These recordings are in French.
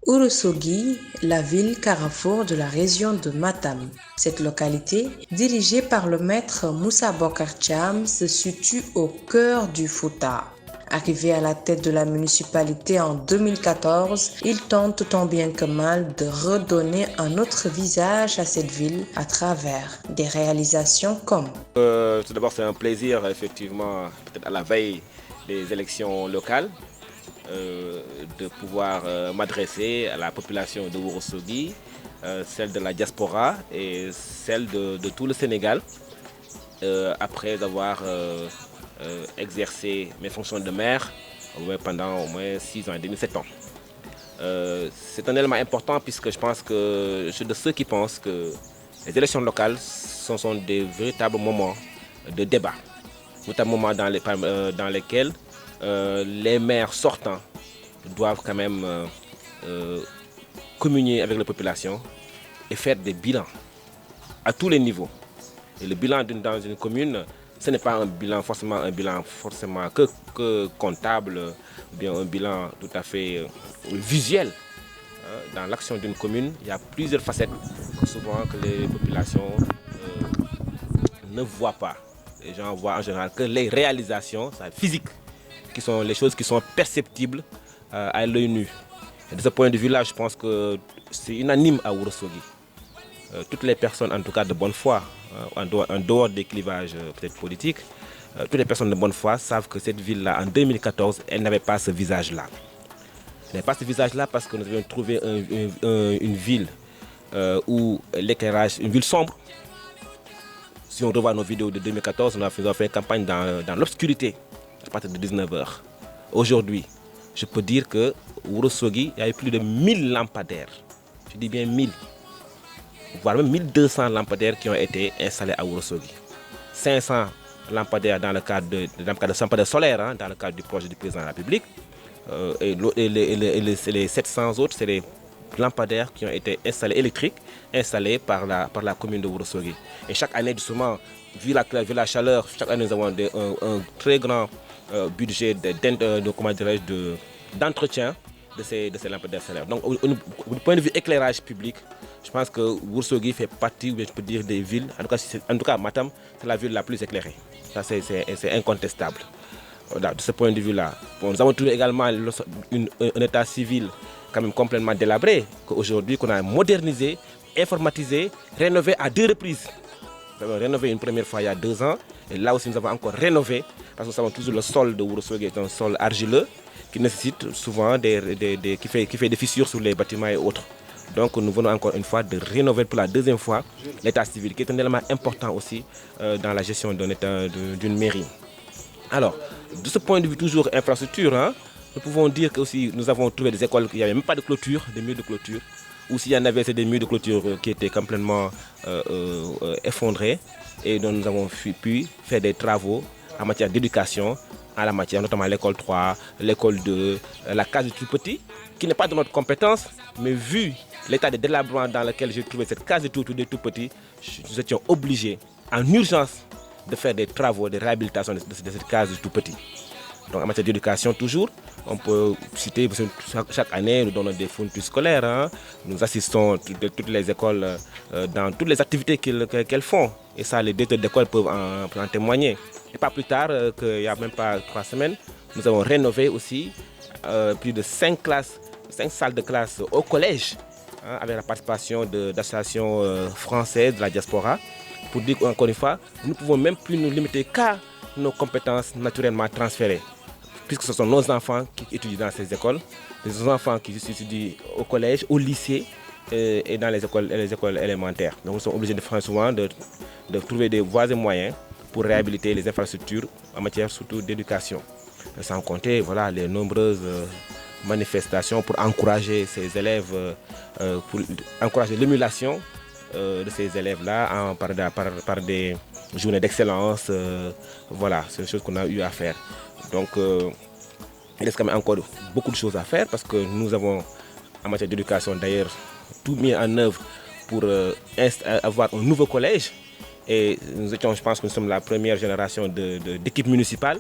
Ourossogui, la ville carrefour de la région de Matam. Cette localité, dirigée par le maître Moussa Bokar Thiam, se situe au cœur du Fouta. Arrivé à la tête de la municipalité en 2014, il tente tant bien que mal de redonner un autre visage à cette ville à travers des réalisations comme Tout d'abord, c'est un plaisir, effectivement, peut-être à la veille des élections locales, de pouvoir m'adresser à la population de Ourossogui, celle de la diaspora et celle de tout le Sénégal, après avoir exercé mes fonctions de maire pendant au moins 6 ans et demi, 7 ans. C'est un élément important puisque je pense que je suis de ceux qui pensent que les élections locales sont des véritables moments de débat, notamment moments dans lesquels les maires sortants doivent quand même communier avec la population et faire des bilans à tous les niveaux. Et le bilan dans une commune, ce n'est pas un bilan forcément que comptable, ou bien un bilan tout à fait visuel. Dans l'action d'une commune, il y a plusieurs facettes que souvent que les populations ne voient pas. Les gens voient en général que les réalisations physiques, qui sont les choses qui sont perceptibles à l'œil nu. Et de ce point de vue-là, je pense que c'est unanime à Ourossogui. Toutes les personnes, en tout cas de bonne foi, en dehors des clivages peut-être politiques, toutes les personnes de bonne foi savent que cette ville-là, en 2014, elle n'avait pas ce visage-là. Elle n'avait pas ce visage-là parce que nous avions trouvé une ville où l'éclairage, une ville sombre. Si on revoit nos vidéos de 2014, nous avons fait une campagne dans l'obscurité à partir de 19h. Aujourd'hui, je peux dire que Ourossogui, il y a eu plus de 1000 lampadaires. Je dis bien 1000. Voire même 1200 lampadaires qui ont été installés à Ourossogui. 500 lampadaires dans le cadre de lampadaires solaires, dans le cadre du projet du président de la République. Et les 700 autres, c'est les lampadaires qui ont été installés électriques, installés par la commune de Ourossogui. Et chaque année, justement, vu la chaleur, chaque année nous avons un très grand budget d'entretien de ces lampadaires solaires. Donc, du point de vue éclairage public, je pense que Ourossogui fait partie, ou bien je peux dire, des villes, en tout cas Matam, c'est la ville la plus éclairée. Ça, c'est incontestable. Voilà, de ce point de vue-là. Bon, nous avons trouvé également un état civil quand même complètement délabré, qu'aujourd'hui, qu'on a modernisé, informatisé, rénové à 2 reprises. Nous avons rénové une première fois il y a 2 ans, et là aussi nous avons encore rénové, parce que nous savons toujours le sol de Ourossogui est un sol argileux, qui nécessite souvent qui fait des fissures sur les bâtiments et autres. Donc nous venons encore une fois de rénover pour la 2e fois l'état civil, qui est un élément important aussi dans la gestion d'une mairie. Alors, de ce point de vue toujours infrastructure, nous pouvons dire que aussi nous avons trouvé des écoles qui n'avaient même pas de clôture, des murs de clôture, ou s'il y en avait, c'est des murs de clôture qui étaient complètement effondrés, et dont nous avons pu faire des travaux en matière d'éducation, en la matière, notamment l'école 3, l'école 2, la case du tout petit, qui n'est pas de notre compétence, mais vu l'état de délabrement dans lequel j'ai trouvé cette case du tout petit, nous étions obligés, en urgence, de faire des travaux de réhabilitation de cette case du tout petit. Donc en matière d'éducation toujours, on peut citer, chaque année nous donnons des fournitures scolaires, nous assistons toutes les écoles dans toutes les activités qu'elles font. Et ça, les directeurs d'école peuvent en témoigner. Et pas plus tard qu'il n'y a même pas 3 semaines, nous avons rénové aussi plus de 5 salles de classe au collège, avec la participation d'associations françaises de la diaspora, pour dire encore une fois, nous ne pouvons même plus nous limiter qu'à nos compétences naturellement transférées, puisque ce sont nos enfants qui étudient dans ces écoles, les enfants qui étudient au collège, au lycée et dans les écoles élémentaires. Donc nous sommes obligés souvent de trouver des voies et moyens pour réhabiliter les infrastructures en matière surtout d'éducation. Sans compter voilà, les nombreuses manifestations pour encourager ces élèves, pour encourager l'émulation de ces élèves-là par des journées d'excellence. Voilà, c'est une chose qu'on a eu à faire. Donc, il reste quand même encore beaucoup de choses à faire parce que nous avons, en matière d'éducation d'ailleurs, tout mis en œuvre pour avoir un nouveau collège. Et je pense que nous sommes la première génération d'équipe municipale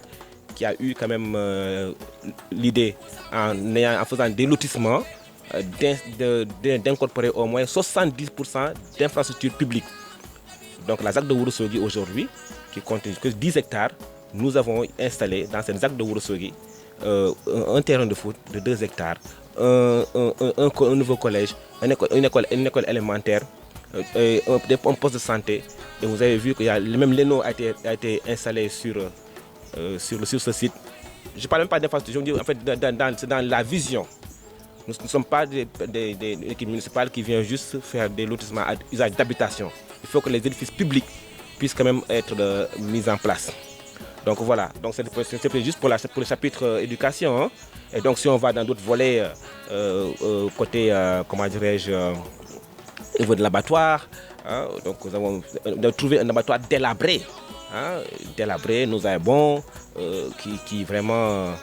qui a eu quand même l'idée, en faisant des lotissements, d'incorporer au moins 70% d'infrastructures publiques. Donc la ZAC de Ourossogui aujourd'hui, qui compte que 10 hectares, nous avons installé dans cette ZAC de Ourossogui un terrain de foot de 2 hectares, un nouveau collège, une école élémentaire, un poste de santé. Et vous avez vu que même l'ENO a été installé sur ce site. Je ne parle même pas d'infrastructure, je dis en fait c'est dans la vision. Nous ne sommes pas des équipes municipales qui viennent juste faire des lotissements à usage d'habitation. Il faut que les édifices publics puissent quand même être mis en place. Donc voilà, donc c'est juste pour le chapitre éducation. Hein. Et donc si on va dans d'autres volets, côté, comment dirais-je, au niveau de l'abattoir, hein, donc nous avons trouvé un abattoir délabré. Hein, délabré, nous avons qui vraiment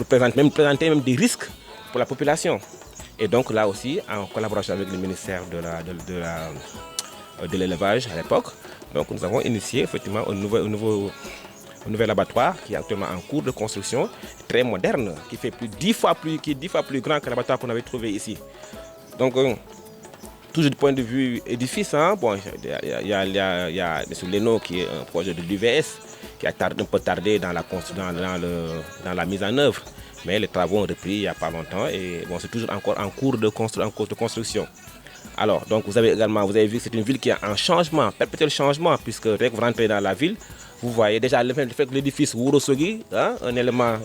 présenter même des risques pour la population. Et donc là aussi, en collaboration avec le ministère de l'élevage à l'époque, donc nous avons initié effectivement un nouvel abattoir qui est actuellement en cours de construction, très moderne, qui est 10 fois plus grand que l'abattoir qu'on avait trouvé ici. Donc toujours du point de vue édifice, hein, bon, il y a sur l'ENO qui est un projet de l'UVS qui a un peu tardé dans la mise en œuvre. Mais les travaux ont repris il n'y a pas longtemps et bon, c'est toujours encore en cours de construction. Alors, donc vous avez vu que c'est une ville qui est en changement, perpétuel changement, puisque dès que vous rentrez dans la ville, vous voyez déjà le fait que l'édifice Ourossogui, hein, un élément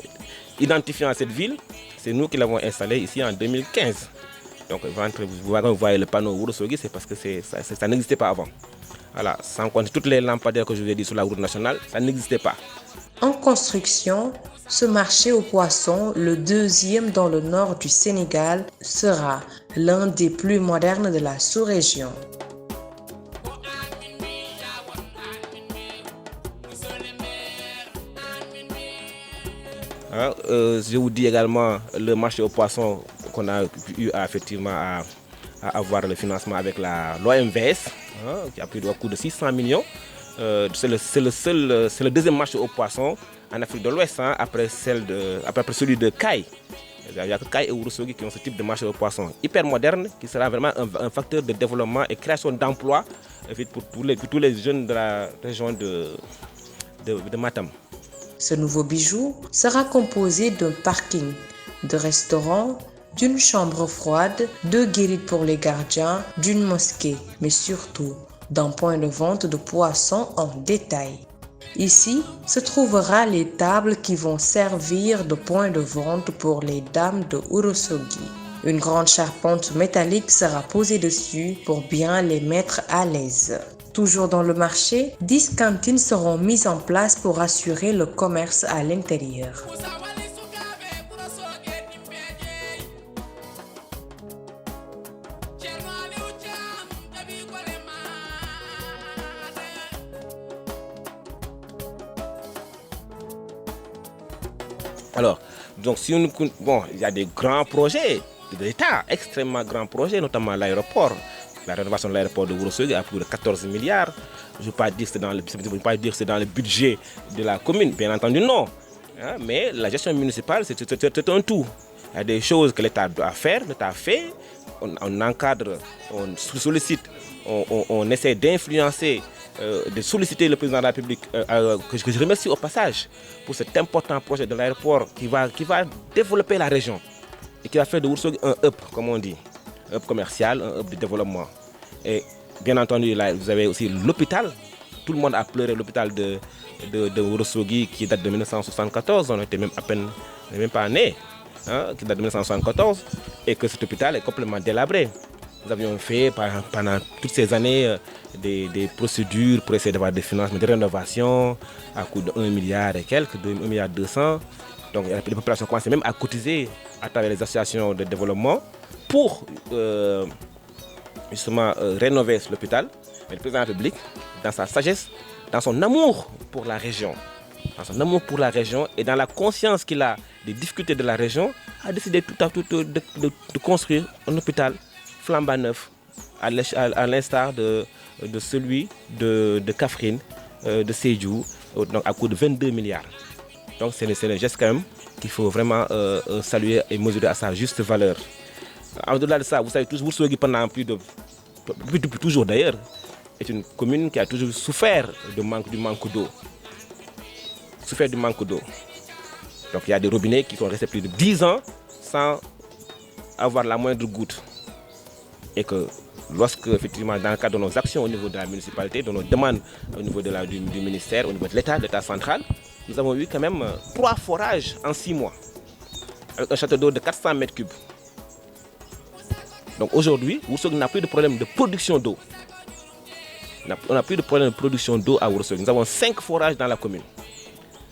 identifiant à cette ville, c'est nous qui l'avons installé ici en 2015. Donc vous voyez le panneau Ourossogui, c'est parce que ça n'existait pas avant. Voilà, sans compter toutes les lampadaires que je vous ai dit sur la route nationale, ça n'existait pas. En construction, ce marché aux poissons, le deuxième dans le nord du Sénégal, sera l'un des plus modernes de la sous-région. Je vous dis également le marché aux poissons qu'on a eu effectivement à avoir le financement avec l'OMVS, hein, qui a pris un coût de 600 millions. C'est le deuxième marché aux poissons en Afrique de l'Ouest, hein, après celui de Caille. Il n'y a que Caille et Ourossogui qui ont ce type de marché aux poissons hyper moderne, qui sera vraiment un facteur de développement et création d'emplois pour tous les jeunes de la région de Matam. Ce nouveau bijou sera composé d'un parking, de restaurants, d'une chambre froide, 2 guérites pour les gardiens, d'une mosquée, mais surtout d'un point de vente de poissons en détail. Ici se trouvera les tables qui vont servir de point de vente pour les dames de Ourossogui. Une grande charpente métallique sera posée dessus pour bien les mettre à l'aise. Toujours dans le marché, 10 cantines seront mises en place pour assurer le commerce à l'intérieur. Alors, donc il y a des grands projets de l'État, extrêmement grands projets, notamment l'aéroport. La rénovation de l'aéroport de Ourossogui a plus de 14 milliards. Je ne veux pas dire que c'est dans le budget de la commune, bien entendu non. Hein, mais la gestion municipale, c'est un tout. Il y a des choses que l'État doit faire, l'État fait, on encadre, on sollicite, on essaie d'influencer, de solliciter le président de la République, que je remercie au passage pour cet important projet de l'aéroport qui va développer la région et qui va faire de Ourossogui un hub, comme on dit, un hub commercial, un hub de développement. Et bien entendu, là, vous avez aussi l'hôpital. Tout le monde a pleuré l'hôpital de Ourossogui qui date de 1974. On n'était même pas nés, hein, qui date de 1974, et que cet hôpital est complètement délabré. Nous avions fait pendant toutes ces années des procédures pour essayer d'avoir des financements de rénovation à coût de 1 milliard et quelques, 1 milliard 200. Donc les populations commençaient même à cotiser à travers les associations de développement pour justement rénover l'hôpital. Mais le président de la République, dans sa sagesse, dans son amour pour la région, et dans la conscience qu'il a des difficultés de la région, a décidé de construire un hôpital flambant neuf, à l'instar de celui de Kaffrine, de Sédhiou, donc à coût de 22 milliards. Donc c'est un geste quand même qu'il faut vraiment saluer et mesurer à sa juste valeur. Au-delà de ça, vous savez, Ourossogui pendant depuis toujours d'ailleurs, est une commune qui a toujours souffert du manque d'eau. Souffert du manque d'eau. Donc il y a des robinets qui sont restés plus de 10 ans sans avoir la moindre goutte. Et que lorsque, effectivement, dans le cadre de nos actions au niveau de la municipalité, de nos demandes au niveau du ministère, au niveau de l'État central, nous avons eu quand même 3 forages en 6 mois, avec un château d'eau de 400 mètres cubes. Donc aujourd'hui, Ourossogui n'a plus de problème de production d'eau. On n'a plus de problème de production d'eau à Ourossogui. Nous avons 5 forages dans la commune.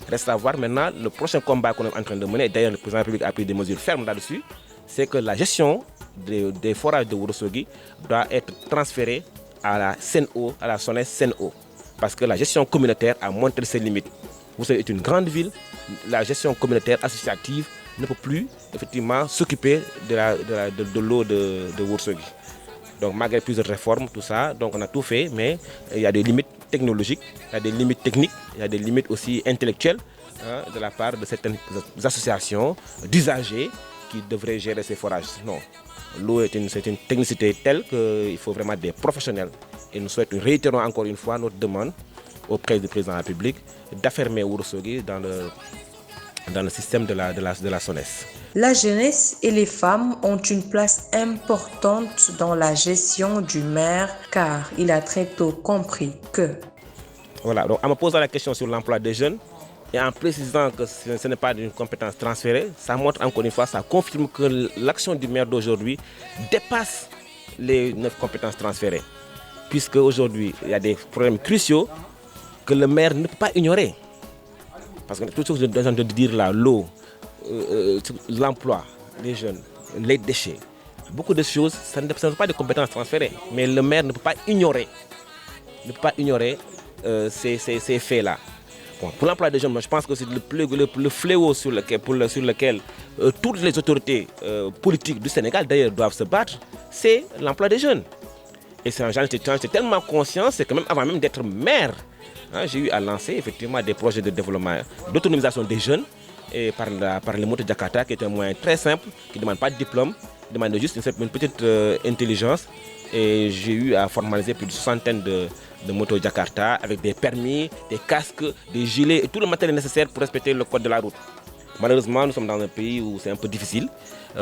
Reste à voir maintenant le prochain combat qu'on est en train de mener. D'ailleurs, le président de la République a pris des mesures fermes là-dessus. C'est que la gestion des forages de Ourossogui doit être transférée à la Sen'Eau, à la SONES Sen'Eau. Parce que la gestion communautaire a montré ses limites. Ourossogui est une grande ville. La gestion communautaire associative ne peut plus effectivement s'occuper de l'eau de Ourossogui. Donc malgré plusieurs réformes, tout ça, donc on a tout fait, mais il y a des limites technologiques, il y a des limites techniques, il y a des limites aussi intellectuelles de la part de certaines associations d'usagers qui devraient gérer ces forages. Non, l'eau c'est une technicité telle qu'il faut vraiment des professionnels. Et nous réitérons encore une fois notre demande auprès du président de la République d'affermer Ourossogui dans le système de la SONES. La jeunesse et les femmes ont une place importante dans la gestion du maire car il a très tôt compris que... Voilà, donc en me posant la question sur l'emploi des jeunes et en précisant que ce n'est pas une compétence transférée, ça montre encore une fois, ça confirme que l'action du maire d'aujourd'hui dépasse les 9 compétences transférées. Puisque aujourd'hui, il y a des problèmes cruciaux que le maire ne peut pas ignorer. Parce que tout ce que je suis en train de dire là, l'eau, l'emploi, les jeunes, les déchets, beaucoup de choses, ça ne sont pas des compétences transférées. Mais le maire ne peut pas ignorer, ces faits-là. Bon, pour l'emploi des jeunes, moi, je pense que c'est le fléau sur lequel toutes les autorités politiques du Sénégal d'ailleurs doivent se battre, c'est l'emploi des jeunes. Et j'en étais tellement conscient, c'est que même avant même d'être maire, j'ai eu à lancer effectivement des projets de développement, d'autonomisation des jeunes et par le moto Jakarta qui est un moyen très simple, qui ne demande pas de diplôme, qui demande juste une petite intelligence. Et j'ai eu à formaliser plus de centaines de motos Jakarta avec des permis, des casques, des gilets et tout le matériel nécessaire pour respecter le code de la route. Malheureusement, nous sommes dans un pays où c'est un peu difficile. 1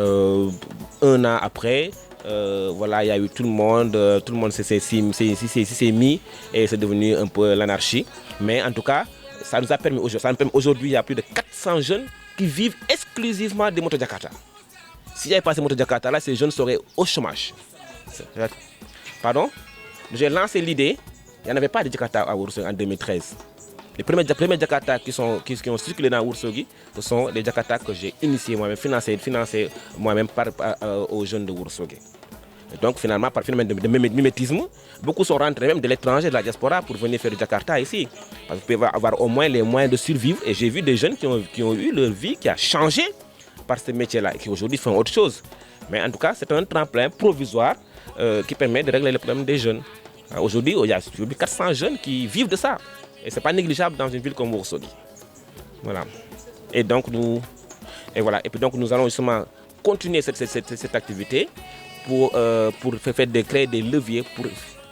an après, voilà, il y a eu tout le monde s'est mis et c'est devenu un peu l'anarchie. Mais en tout cas, ça nous a permis aujourd'hui, il y a plus de 400 jeunes qui vivent exclusivement des motos Jakarta. S'il n'y avait pas ces motos Jakarta là, ces jeunes seraient au chômage. Pardon? J'ai lancé l'idée, il n'y en avait pas de Jakarta à Ourossogui en 2013. Les premiers Jakarta qui ont circulé dans Ourossogui, ce sont les Jakarta que j'ai initiés moi-même, financés moi-même aux jeunes de Ourossogui. Et donc finalement, par phénomène de mimétisme, beaucoup sont rentrés même de l'étranger, de la diaspora, pour venir faire du Jakarta ici. Parce que vous pouvez avoir au moins les moyens de survivre. Et j'ai vu des jeunes qui ont eu leur vie qui a changé par ce métier-là et qui aujourd'hui font autre chose. Mais en tout cas, c'est un tremplin provisoire qui permet de régler les problèmes des jeunes. Aujourd'hui, il y a 400 jeunes qui vivent de ça. Et ce n'est pas négligeable dans une ville comme Ourossogui. Voilà. Et puis donc nous allons justement continuer cette activité pour créer des leviers pour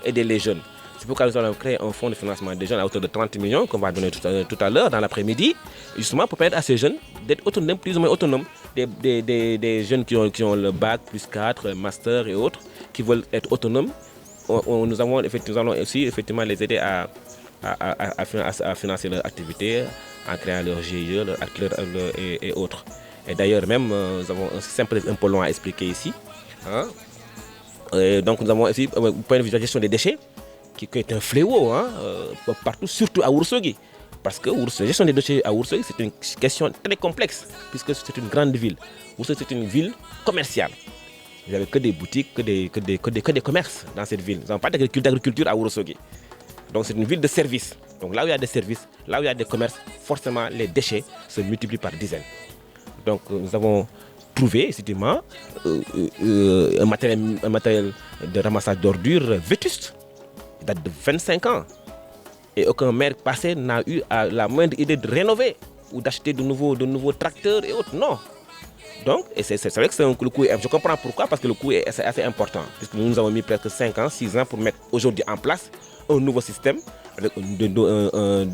aider les jeunes. C'est pourquoi nous allons créer un fonds de financement des jeunes à hauteur de 30 millions qu'on va donner tout à l'heure dans l'après-midi, justement pour permettre à ces jeunes d'être autonomes, plus ou moins autonomes. Des jeunes qui ont le bac plus 4, le master et autres, qui veulent être autonomes. Nous allons aussi effectivement les aider à financer leur activité en créant leur GIE et autres. Et d'ailleurs même, nous avons un système un peu long à expliquer ici. Et donc nous avons aussi un point de vue de la gestion des déchets qui est un fléau partout, surtout à Ourossogui. Parce que la gestion des déchets à Ourossogui, c'est une question très complexe, puisque c'est une grande ville. Ourossogui, c'est une ville commerciale. Il n'y avait que des boutiques, que des commerces dans cette ville. Nous n'avons pas d'agriculture à Ourossogui. Donc c'est une ville de services. Donc là où il y a des services, là où il y a des commerces, forcément les déchets se multiplient par dizaines. Donc nous avons trouvé effectivement un matériel de ramassage d'ordures vétuste, qui date de 25 ans. Et aucun maire passé n'a eu la moindre idée de rénover ou d'acheter de nouveaux tracteurs et autres. Non. Donc, et c'est vrai que le coût je comprends pourquoi, parce que le coût est assez important. Puisque nous avons mis presque 5 ans, 6 ans pour mettre aujourd'hui en place un nouveau système avec un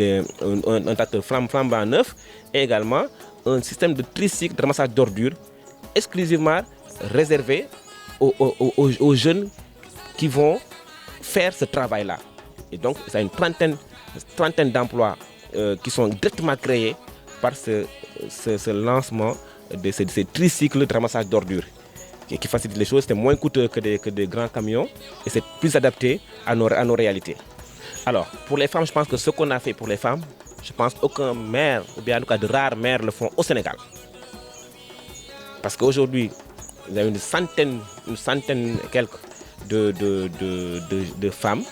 tracteur flambant neuf et également un système de tricycle de ramassage d'ordures exclusivement réservé aux jeunes qui vont faire ce travail-là. Et donc, ça a une trentaine d'emplois qui sont directement créés par ce lancement de ces tricycles de ramassage d'ordures qui facilite les choses. C'est moins coûteux que des grands camions et c'est plus adapté à nos réalités. Alors, pour les femmes, je pense que ce qu'on a fait pour les femmes, je pense qu'aucun maire, ou bien en tout cas de rares maires le font au Sénégal. Parce qu'aujourd'hui, il y a une centaine et quelques de femmes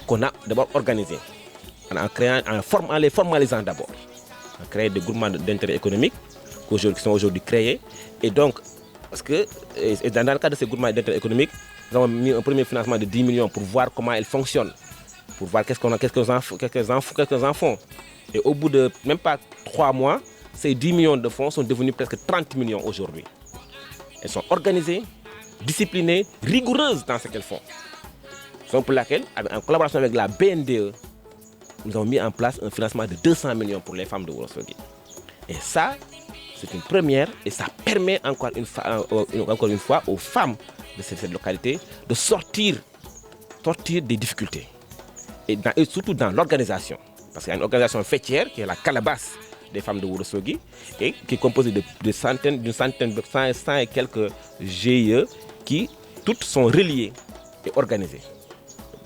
qu'on a d'abord organisées. En les formalisant d'abord. On a créé des groupements d'intérêt économique qui sont aujourd'hui créés. Et donc, parce que dans le cadre de ces groupements d'intérêt économique, nous avons mis un premier financement de 10 millions pour voir comment elles fonctionnent, pour voir qu'est-ce qu'elles en font. Et au bout de même pas 3 mois, ces 10 millions de fonds sont devenus presque 30 millions aujourd'hui. Elles sont organisées, disciplinées, rigoureuses dans ce qu'elles font. C'est pour laquelle, en collaboration avec la BNDE, nous avons mis en place un financement de 200 millions pour les femmes de Ourossogui. Et ça, c'est une première et ça permet encore une fois aux femmes de cette localité de sortir des difficultés. Et surtout dans l'organisation. Parce qu'il y a une organisation fêtière qui est la Calebasse des femmes de Ourossogui et qui est composée d'une centaine de 100 et quelques GIE qui toutes sont reliées et organisées.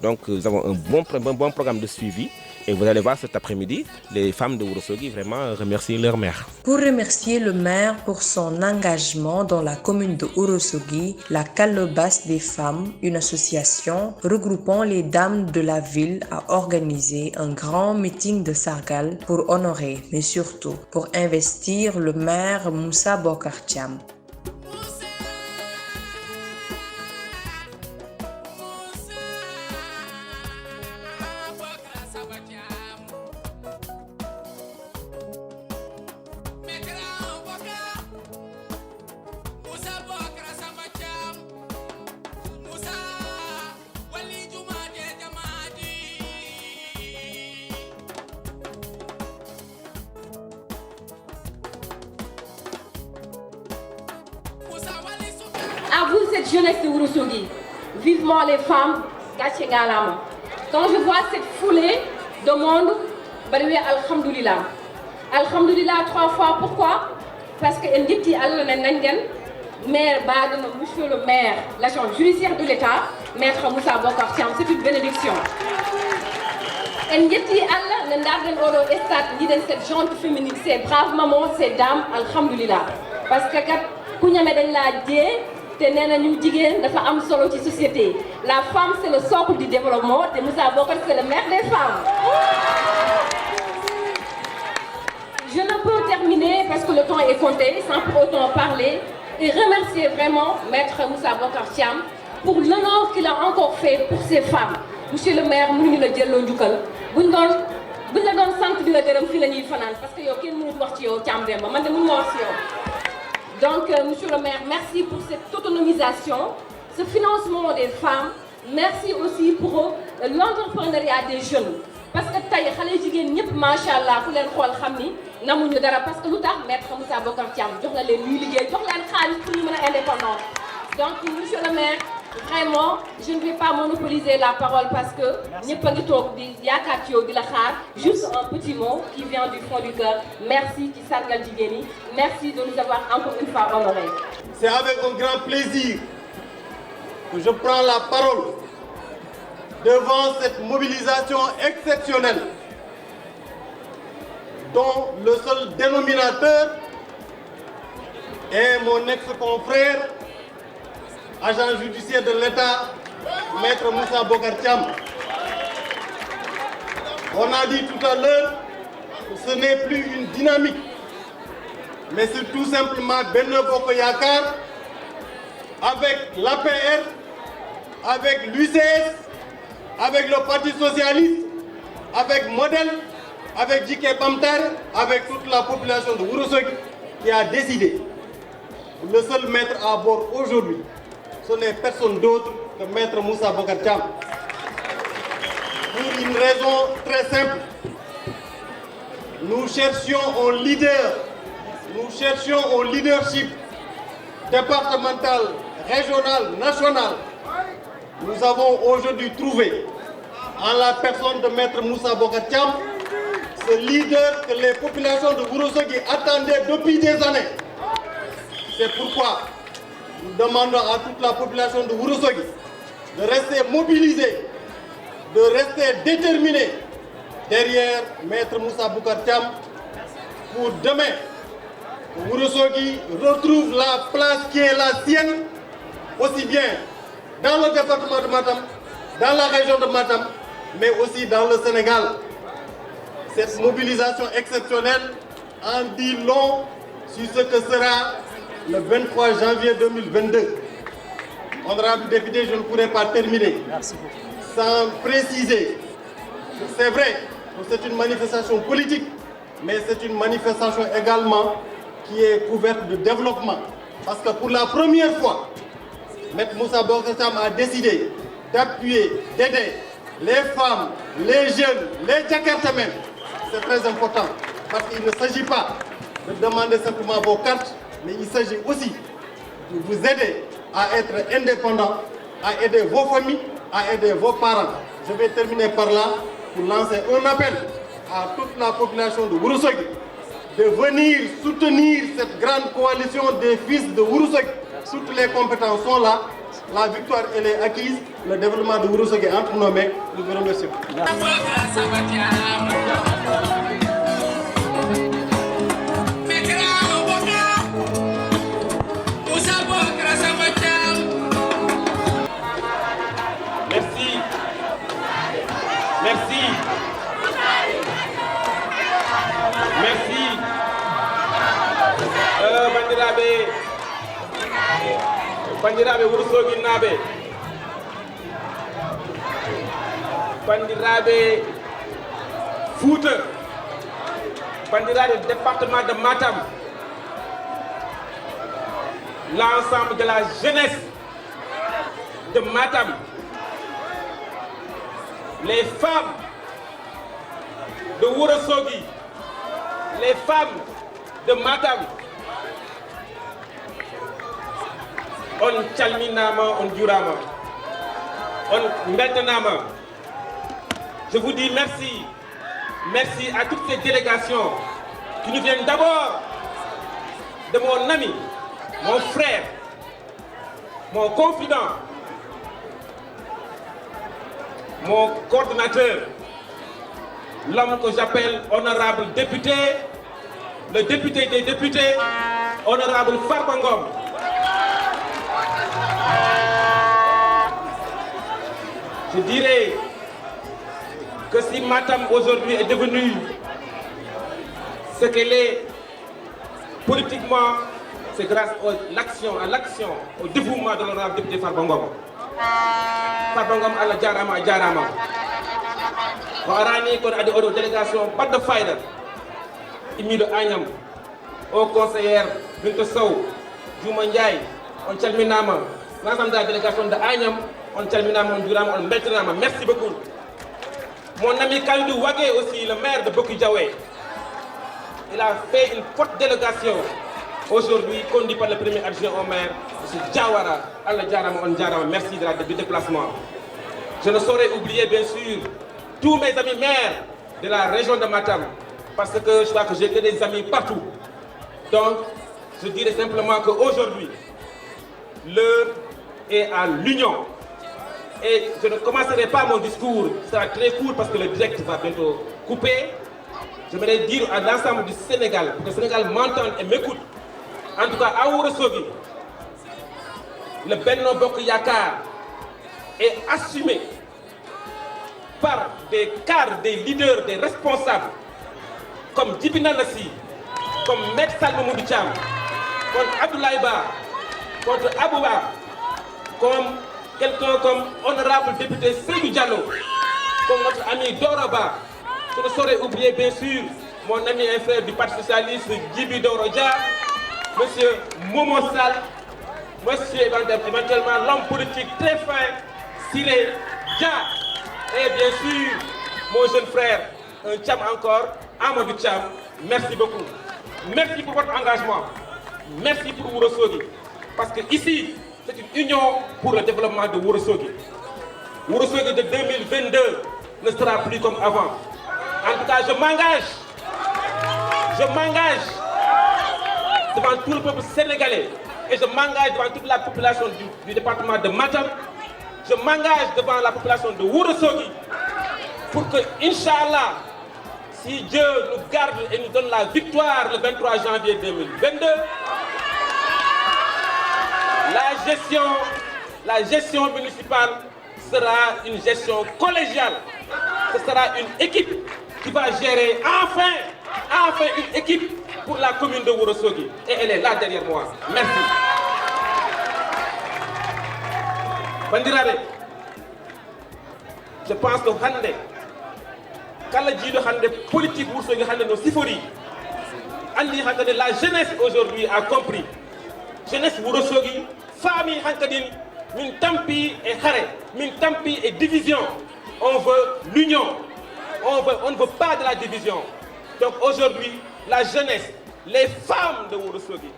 Donc nous avons un bon programme de suivi. Et vous allez voir cet après-midi, les femmes de Ourossogui vraiment remercient leur maire. Pour remercier le maire pour son engagement dans la commune de Ourossogui, la Calebasse des femmes, une association regroupant les dames de la ville, a organisé un grand meeting de sargal pour honorer, mais surtout pour investir le maire Moussa Bocar Thiam. À vous cette jeunesse de Ourossogui, vivement les femmes, Gatché Ngalama. Quand je vois cette foulée de monde, baloué Alhamdoulilah. Alhamdoulilah 3 fois, pourquoi? Parce que Nditi Allah Nangen, maire Badon, monsieur le maire, l'agent judiciaire de l'État, maître Moussa Bocar Thiam, c'est une bénédiction. Nditi Allah Nangen Oro Estat, ni cette gente féminine, ces braves mamans, ces dames, Alhamdoulilah. Parce que quand nous avons la société. La femme, c'est le socle du développement. Et Moussa Bocar, c'est le maire des femmes. Je ne peux terminer parce que le temps est compté, sans pour autant parler, et remercier vraiment Maître Moussa Bocar Thiam pour l'honneur qu'il a encore fait pour ces femmes. Monsieur le maire, nous le disons, vous nous avons senti de la parce que vous avez wax ci yow Thiam Demba man de mënu ma wax ci yow. Donc, monsieur le maire, merci pour cette autonomisation, ce financement des femmes. Merci aussi pour l'entrepreneuriat des jeunes. Parce que tay xalé jigen ñep machallah ku len xol xamni namuñu dara parce que lutax maître Moussa Bocar Thiam jox la len ñuy liggéey jox len xaliss pour ñu mëna indépendant. Donc monsieur le maire, vraiment je ne vais pas monopoliser la parole parce que ñep nga tok di yaakaar ci yow di la xaar. Juste un petit mot qui vient du fond du cœur. Merci ci sargal jigen yi. Merci de nous avoir encore une fois honorés. C'est avec un grand plaisir que je prends la parole devant cette mobilisation exceptionnelle dont le seul dénominateur est mon ex-confrère, agent judiciaire de l'État, Maître Moussa Bocar Thiam. On a dit tout à l'heure que ce n'est plus une dynamique, mais c'est tout simplement Benno Bokk Yakaar avec l'APR, avec l'UCS, avec le Parti Socialiste, avec Model, avec Djiké Bamtar, avec toute la population de Ourossogui qui a décidé le seul maître à bord aujourd'hui, ce n'est personne d'autre que Maître Moussa Bocar Thiam. Pour une raison très simple, nous cherchions un leader, nous cherchions un leadership départemental, régional, national. Nous avons aujourd'hui trouvé, en la personne de Maître Moussa Bocar Thiam, ce leader que les populations de Ourossogui attendaient depuis des années. C'est pourquoi nous demandons à toute la population de Ourossogui de rester mobilisée, de rester déterminée derrière Maître Moussa Bocar Thiam pour demain que Ourossogui retrouve la place qui est la sienne, aussi bien dans le département de Matam, dans la région de Matam, mais aussi dans le Sénégal. Cette mobilisation exceptionnelle en dit long sur ce que sera le 23 janvier 2022. Honorable député, je ne pourrais pas terminer sans préciser que c'est vrai que c'est une manifestation politique, mais c'est une manifestation également qui est couverte de développement. Parce que pour la première fois, Maître Moussa Bocar Thiam a décidé d'appuyer, d'aider les femmes, les jeunes, les Jakartamens. C'est très important parce qu'il ne s'agit pas de demander simplement vos cartes, mais il s'agit aussi de vous aider à être indépendant, à aider vos familles, à aider vos parents. Je vais terminer par là pour lancer un appel à toute la population de Ourossogui de venir soutenir cette grande coalition des fils de Ourossogui. Toutes les compétences sont là, la victoire elle est acquise, le développement de Ourossogui est entre nos mains. Nous vous remercions. Bandiraɓe Ourossogui naaɓe, bandiraɓe Fouta, bandiraɓe département de Matam, l'ensemble de la jeunesse de Matam, les femmes de Ourossogui, les femmes de Matam, on calminama, on jurama, on beltanama. Je vous dis merci. Merci à toutes ces délégations qui nous viennent d'abord de mon ami, mon frère, mon confident, mon coordonnateur, l'homme que j'appelle honorable député, le député des députés, honorable Farba Ngom. Je dirais que si Matam aujourd'hui est devenue ce qu'elle est politiquement, c'est grâce à l'action, au dévouement de l'honorable député Farba Ngom. Farba Ngom Allah jarama jarama. Ko arani ko adi odo délégation badde fayda imido Agnam, au conseillère Bintou Sow, Djouma Ndiaye, on calminama, l'ensemble de la délégation de Agnam, on calminama, on jurama, on beltanama. Merci beaucoup. Mon ami Kalidou Wagué aussi, le maire de Boki Diawé, il a fait une forte délégation aujourd'hui conduite par le premier adjoint au maire, M. Diawara. Allah Djarama, on Djarama. Merci du déplacement. Je ne saurais oublier bien sûr tous mes amis maires de la région de Matam, parce que je crois que j'ai que des amis partout. Donc, je dirais simplement qu'aujourd'hui, l'heure est à l'union. Et je ne commencerai pas mon discours, ça sera très court parce que le direct va bientôt couper. J'aimerais dire à l'ensemble du Sénégal, pour que le Sénégal m'entende et m'écoute, en tout cas à Ourossogui, le Benno Bokk Yakaar est assumé par des cadres, des leaders, des responsables, comme Djibina Nassi, comme Maître Salma Moudou Thiam, contre Abdoulaye Ba, contre Abouba, comme quelqu'un comme honorable député Seydou Diallo, comme notre ami Doroba. Je ne saurais oublier bien sûr mon ami et frère du Parti Socialiste, Djibi Doro Dia, monsieur Momo Sall, monsieur éventuellement l'homme politique très fin, Siré Dia, et bien sûr, mon jeune frère, un Tcham encore, Amadou Tcham, merci beaucoup. Merci pour votre engagement. Merci pour Ourossogui. Parce que ici, c'est une union pour le développement de Ourossogui. Ourossogui de 2022 ne sera plus comme avant. En tout cas, je m'engage devant tout le peuple sénégalais et je m'engage devant toute la population du département de Matam. Je m'engage devant la population de Ourossogui pour que, Inch'Allah, si Dieu nous garde et nous donne la victoire le 23 janvier 2022, la gestion municipale sera une gestion collégiale. Ce sera une équipe qui va gérer enfin une équipe pour la commune de Ourossogui. Et elle est là derrière moi. Merci. Bandirabe, je pense que Hande, quand le dit de politique Ourossogui Hande no sifori, la jeunesse aujourd'hui a compris. Jeunesse Ourossogui, famille Hankadine, min tampi et khare, min tampi et division. On veut l'union. On ne veut pas de la division. Donc aujourd'hui, la jeunesse, les femmes de Ourossogui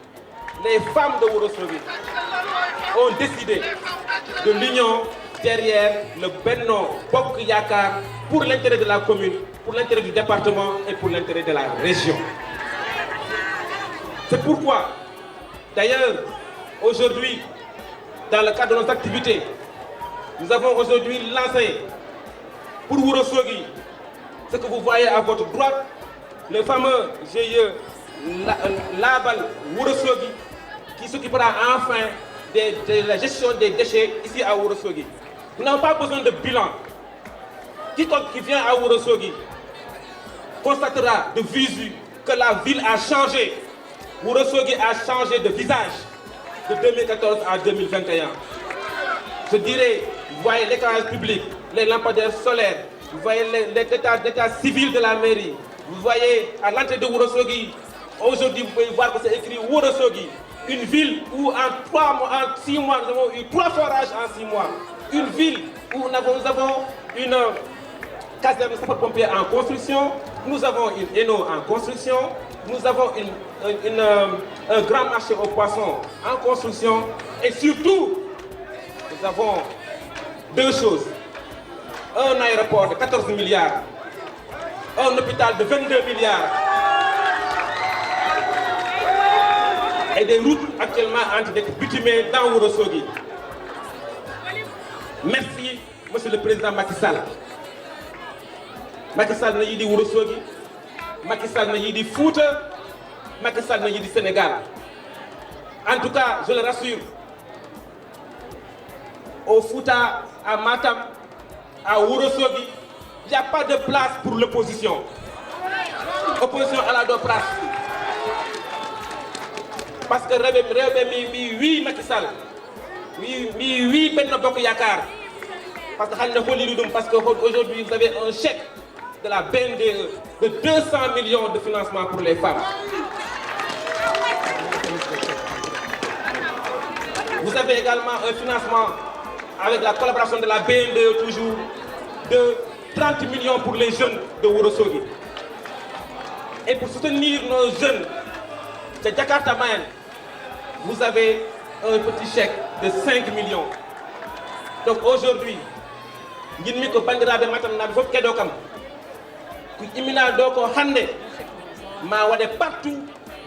ont décidé de l'union derrière le Benno Bokk Yakaar pour l'intérêt de la commune, pour l'intérêt du département et pour l'intérêt de la région. C'est pourquoi, d'ailleurs, aujourd'hui, dans le cadre de nos activités, nous avons aujourd'hui lancé pour Ourossogui ce que vous voyez à votre droite, le fameux GIE Labal Ourossogui qui s'occupera enfin de la gestion des déchets ici à Ourossogui. Nous n'avons pas besoin de bilan. Quiconque qui vient à Ourossogui constatera de visu que la ville a changé. Ourossogui a changé de visage de 2014 à 2021. Je dirais, vous voyez l'éclairage public, les lampadaires solaires, vous voyez l'état civil de la mairie, vous voyez à l'entrée de Ourossogui, aujourd'hui vous pouvez voir que c'est écrit Ourossogui, une ville où en 6 mois, nous avons eu 3 forages en 6 mois, une ville où nous avons une caserne de sapeurs-pompiers en construction, nous avons une ENO en construction, nous avons un grand marché aux poissons en construction et surtout, nous avons 2 choses. Un aéroport de 14 milliards, un hôpital de 22 milliards et des routes actuellement en train d'être bitumées dans Ourossogui. Merci, monsieur le président Macky Sall. Macky Sall n'a dit Ourossogui, Macky Sall n'a dit Fouta, Macky Sall n'a dit Sénégal. En tout cas, je le rassure, au Fouta, à Matam, à Ourossogui, il n'y a pas de place pour l'opposition. Opposition à la place. Parce que oui, Macky Sall, oui, Benno Bokk Yakaar. Parce qu'aujourd'hui, vous avez un chèque de la BNDE de 200 millions de financement pour les femmes. Vous avez également un financement avec la collaboration de la BNDE toujours de 30 millions pour les jeunes de Ourossogui. Et pour soutenir nos jeunes de Jakarta Mayen, vous avez un petit chèque de 5 millions. Donc aujourd'hui, nous avons bandiraɓe Matam naɓe fof keɗo kam ko imina ɗo ko hande ma waɗe partout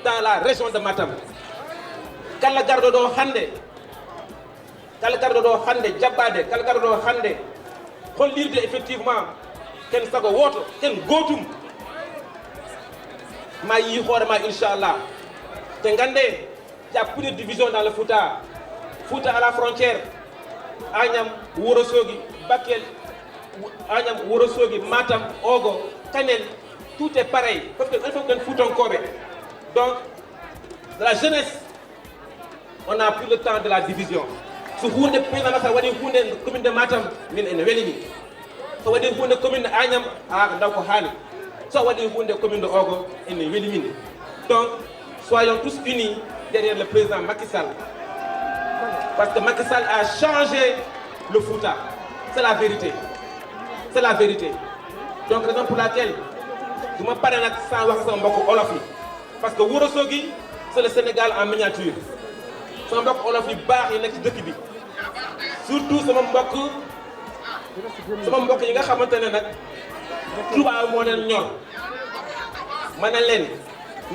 dans la région de Matam. Kala garɗo ɗo hande jaɓɓade, kala garɗo ɗo hande hollirde effectivement ken sago woto ken gotum ma yi hoorema inchallah. Te gande il y a plus de division dans le Fouta à la frontière, Agnam, Ourossogui, Bakel, Agnam, Ourossogui, Matam, Ogo, Kanel, tout est pareil. Parce qu'il faut qu'on foute encore. Donc, de la jeunesse, on n'a plus le temps de la division. Si vous avez une commune de Matam, vous avez une commune de Agnam, vous avez une commune de Ogo, vous avez. Donc, soyons tous unis derrière le président Macky Sall. Parce que Macky Sall a changé le Fouta. C'est la vérité. C'est la vérité. Donc raison pour laquelle je ne me parle pas sans wax sama mbokk olof yi. Parce que Ourossogui, c'est le Sénégal en miniature. Sama mbokk olof yi baax yi nekk ci dëkk bi. Surtout sama mbokk yi nga xamante ne nag Touba moo leen ñor. ma ne leen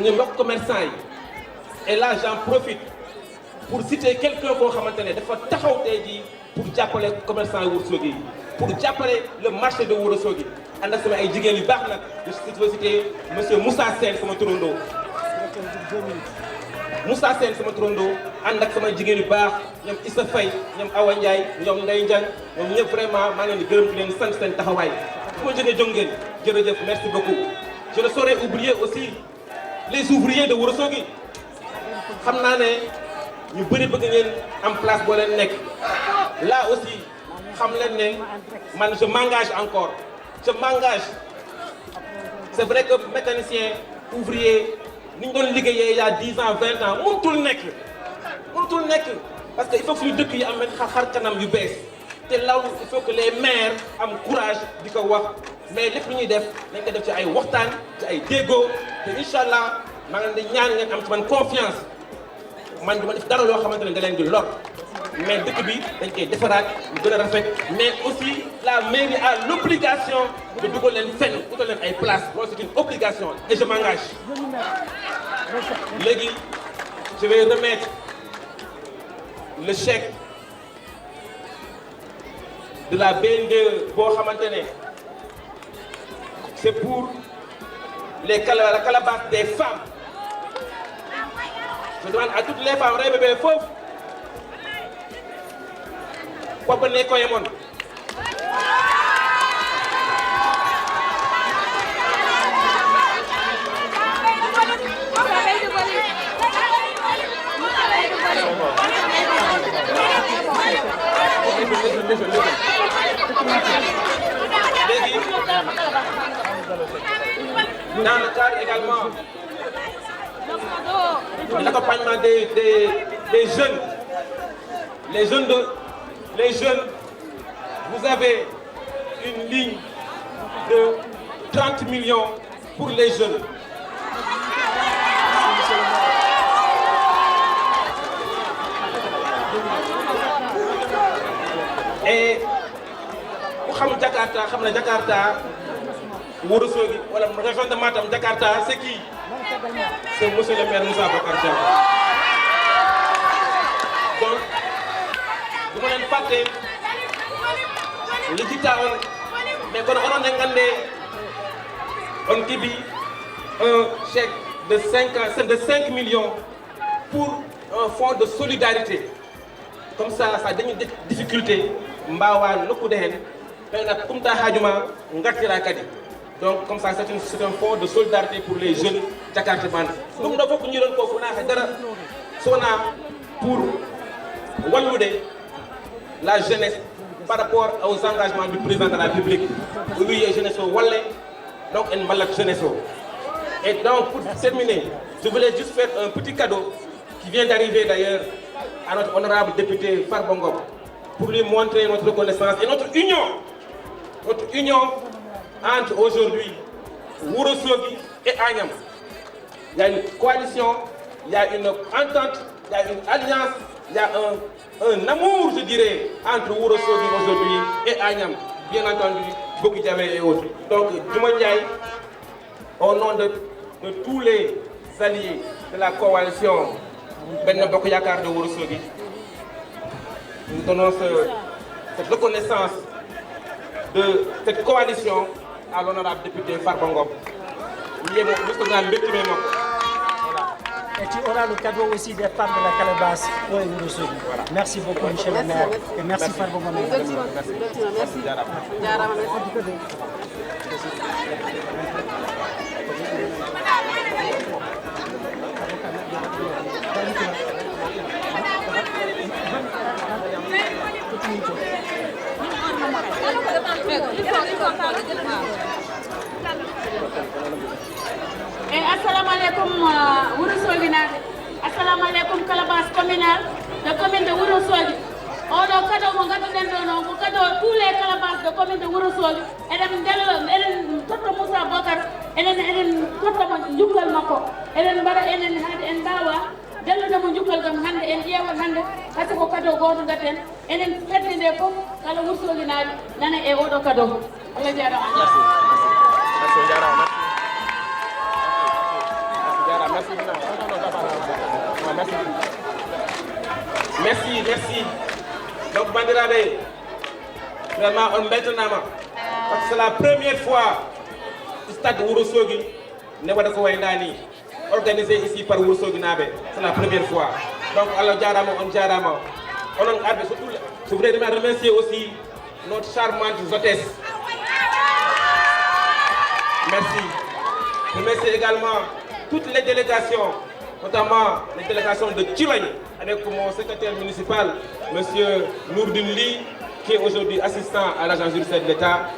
ñu mbokk commerçant yi et là j'en profite pour citer quelqu'un koo xamante ne dafa taxaw tey jii pour jàppale commerçant yi Ourossogui yi pour jàppale le marché de Ourossogui ànd ak sama ay jigéen yu baax nag je veux citer monsieur Moussa Sène sama turandoo Moussa Sène sama turandoo ànd ak sama jigéen yu baax ñoom Issa Faye ñoom Awa Ndiaye ñoom Ndeye Ndiagne ñoom ñëpp vraiment maa ngi leen di gërëm di leen sant seen taxawaay fu ma jógee jóg ngeen jërëjëf merci beaucoup. Je ne saurais oublier aussi les ouvriers de Ourossogui xam naa ne ñu bëri bëgg ngeen am place boo leen nekk là aussi xam leen ne man je m'engage encore je m'engage. C'est vrai que mécanicien ouvrier ni ñu doon liggéeyee il y a 10 ans 20 ans mënutul nekk parce que il faut que suñu dëkk yi am xar kanam yu bees te law il faut que les maires am courage di ko wax. mais lépp lu ñuy def nañ ko def ci ay waxtaan ci ay déggoo te incha allah maa ngi leen di ñaan ngeen am ci man confiance man du ma def dara loo xamante ne da leen di lor mais dëkk bi dañ koy defaraat lu gën a rafet mais aussi la mairie a l'obligation de dugal leen fenn utal leen ay place loolu c'est une obligation et je m'engage. léegi je vais remettre le chèque de la BNDE boo xamante ne. C'est pour la calebasse des femmes. Je demande à toutes les femmes, rêvez fauves. Pourquoi ne pas y dans le cadre également de l'accompagnement des jeunes, les jeunes, vous avez une ligne de 30 millions pour les jeunes. Et ku xam Jakarta Ourossogui wala région de Matam Jakarta c'est qui? C'est monsieur le maire Moussa Bocar Thiam. Donc du ma leen fàtte li ci taxoon mais kon onoon nañ ngande on kii bi un chèque de 5 millions pour un fonds de solidarité comme ça dañu def difficulté mbaawaan lukku dehen mais nag kumta hajuma ngatira kadi. Donc comme ça c'est un fonds de solidarité pour les jeunes Jakartaman. Nous devons que nous soyons pour wallude la jeunesse par rapport aux engagements du président de la République. Oui, jeunesse wallé, donc une malade jeunesse. Et donc pour terminer, je voulais juste faire un petit cadeau qui vient d'arriver d'ailleurs à notre honorable député Farbongom pour lui montrer notre reconnaissance et notre union entre aujourd'hui Ourossogui et Agnam. Il y a une coalition, il y a une entente, il y a une alliance, il y a un amour, je dirais, entre Ourossogui aujourd'hui et Agnam. Bien entendu, Boki Diawé et autres. Donc, Diouma Ndiaye, au nom de tous les alliés de la coalition Benno Bokk Yakaar de Ourossogui, nous donnons cette reconnaissance de cette coalition à l'honorable député Farbongom. Et tu auras le cadeau aussi des femmes de la calebasse au Ourossogui. Voilà. Merci beaucoup, monsieur le maire. Et merci Farbongom. Merci. Assalamu alaikum Ourossogui naaɓe assalamu alaikum calabas communal de commune de Ourossogui. Oɗo cadeau mo ganduɗen ɗo noon ko cadeau tous les calabas de commune de Ourossogui. Eɗen totto Moussa Bocar eɗen tottamo juggal makko. Eɗen mbaɗa enen hade en mbawa delludemo juggal kam hande en ƴeewat hande hasi ko cadeau goto gatten enen fedde fof kala Ourossogui-naaɓe nana e oɗo cadeau. Allah jarama. Merci. Donc, Bandirabe, vraiment, on maintenant, parce que c'est la première fois que le stade de Ourossogui organisé ici par Ourossogui Nabe. C'est la première fois. Donc, Allah Jarama, on Jarama. Je voudrais remercier aussi notre charmante hôtesse. Merci. Je remercie également toutes les délégations, notamment les délégations de Tchilogne, avec mon secrétaire municipal, M. Nourdin Li, qui est aujourd'hui assistant à l'agence judiciaire de l'État.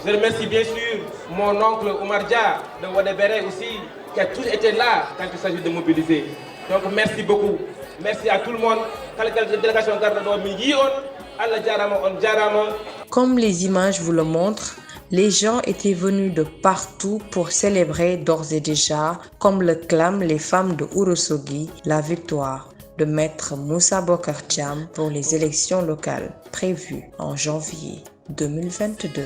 Je remercie bien sûr mon oncle Oumar Dia de Wadebere aussi, qui a toujours été là quand il s'agit de mobiliser. Donc merci beaucoup. Merci à tout le monde. Comme les images vous le montrent, les gens étaient venus de partout pour célébrer d'ores et déjà, comme le clament les femmes de Ourossogui, la victoire de Maître Moussa Bocar Thiam pour les élections locales prévues en janvier 2022.